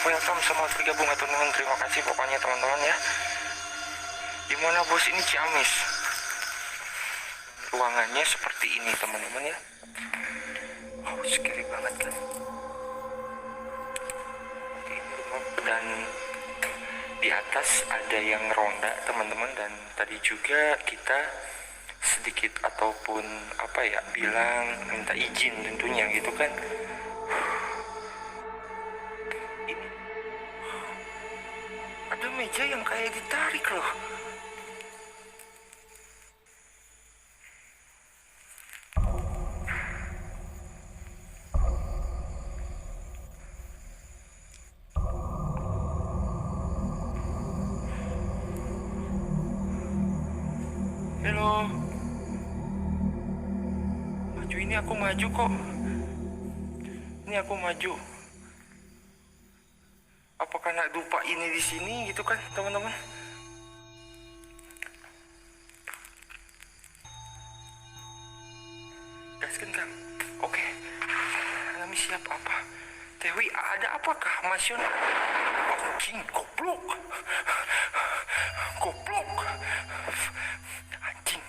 welcome, selamat bergabung atau nuhun, terima kasih pokoknya teman-teman ya. Gimana bos, ini Ciamis. Ruangannya seperti ini teman-teman ya. Oh, scary banget kan. Dan di atas ada yang ronda teman-teman, dan tadi juga kita sedikit ataupun apa ya, bilang minta izin tentunya gitu kan. Ini ada meja yang kayak ditarik loh. Halo. Maju, ini aku maju kok. Ini aku maju. Apakah nak lupa ini di sini gitu kan teman-teman? Gaskan kan? Oke. Kami siap apa? Dewi, ada apakah Masion? Anjing, goblok. Goblok. Anjing,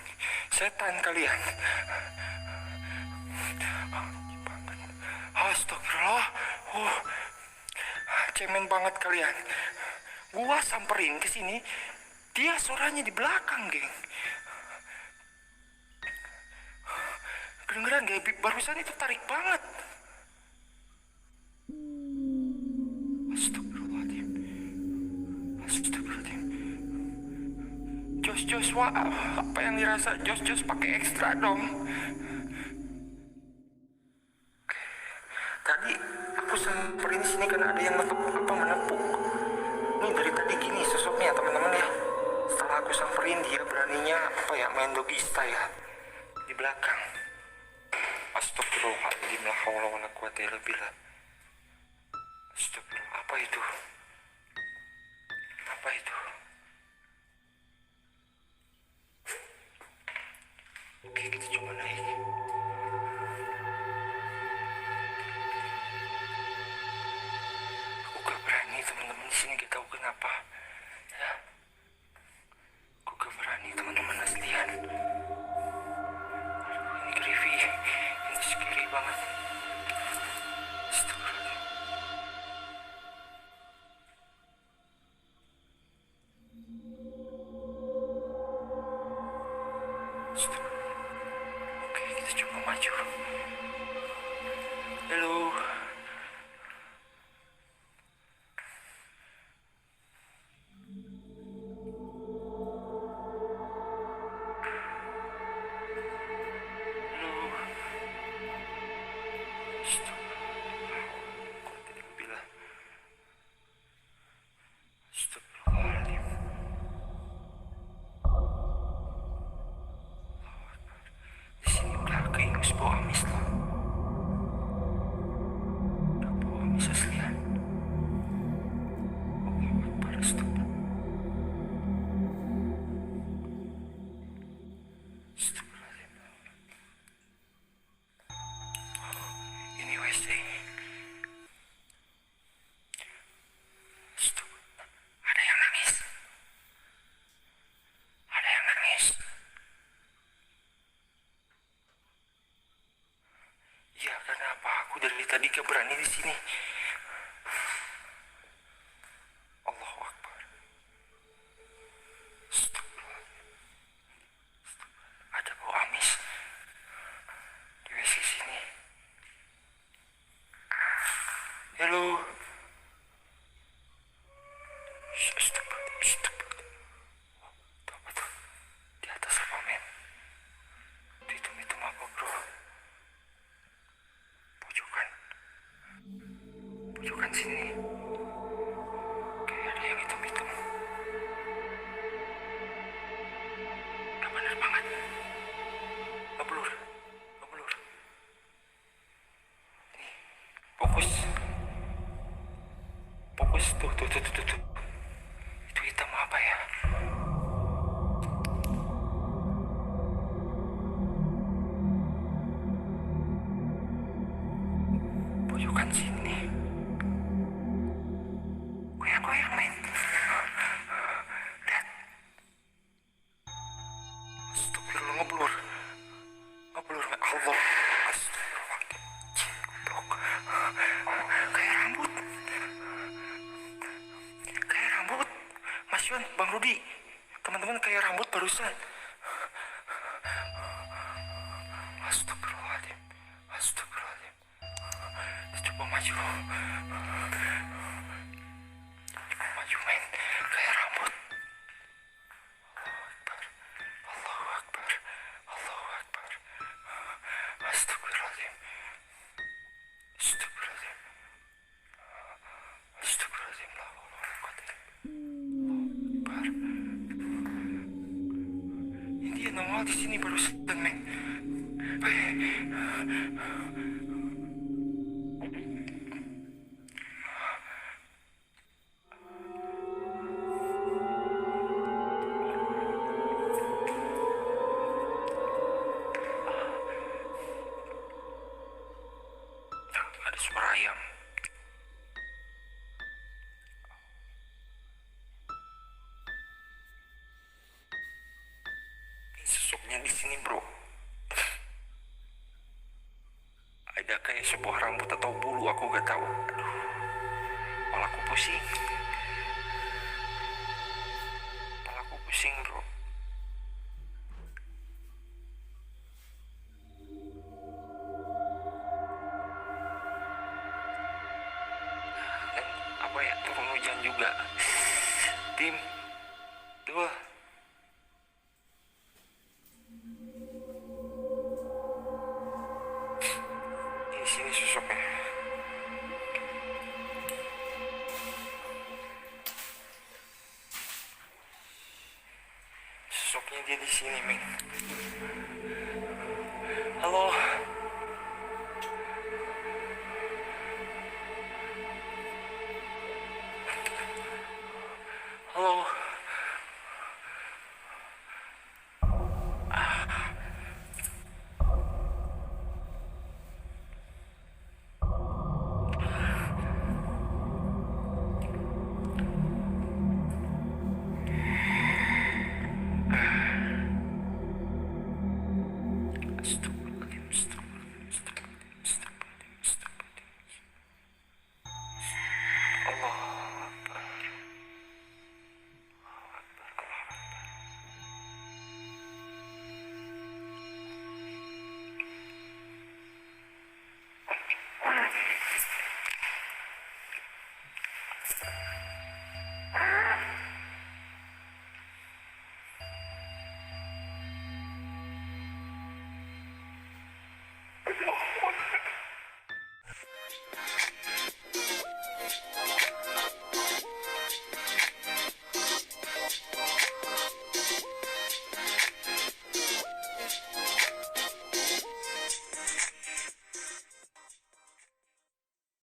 setan kalian. Astagfirullah. Cemen banget kalian. Gua samperin ke sini, dia suaranya di belakang, geng. Kedengeran gak? Barusan itu tarik banget. Astagfirullahaladzim. Astagfirullahaladzim. Jos, wah, apa yang dirasa Jos pakai ekstra dong. Tadi aku samperin sini karena ada yang menepuk. Ini dari tadi gini sosoknya teman-teman ya. Setelah aku samperin, dia beraninya apa ya, main doggy style di belakang. Astagfirullahaladzim, la haula wala quwata illa billah. Astagfirullah, apa itu? Apa itu? Oke, kita coba naik. Aku gak berani teman-teman di sini, gak tahu kenapa. Ya, aku gak berani teman-teman aslian. Aduh, ini creepy, ini scary banget. Astagfirullah. Oke, kita coba maju. Halo. Di sini udah keingus bau amis loh. Udah bau amis aslian. Allahu Akbar, astagfirullah. Astagfirullahaladzim. Ini WC. Astagfirullah. Ada yang nangis. Ada yang nangis. Iya, karena apa? Aku dari tadi gak berani di sini. Allahu Akbar. Astagfirullah. Ada bau amis di WC sini. Halo. Astagfirullah. Tuh apa tuh? Di atas apa men? Itu apa bro? Pojokan sini. Kayak ada yang hitam-hitam. Gak bener banget. Ngeblur. Nih, fokus. Tuh. Itu hitam apa ya? Pojokan sini. Bang Rudi, teman-teman kayak rambut barusan. Astagfirullahaladzim. Astagfirullahaladzim. Coba maju. Coba maju men. Kayak rambut. Allahu Akbar. Allahu Akbar. Astagfirullahaladzim. Astagfirullahaladzim. Astagfirullahaladzim. La haula wala quwwata illa billah. Akbar. Ini dia nongol di sini barusan men. Ada suara ayam. Susuknya di sini bro. Ada kayak sebuah rambut atau bulu, aku gak tahu. Aduh, kepalaku pusing. Kepalaku pusing bro. Dan apa ya, turun hujan juga. Tim, tuh. Di sini susuknya. Susuknya dia di sini, men. Halo.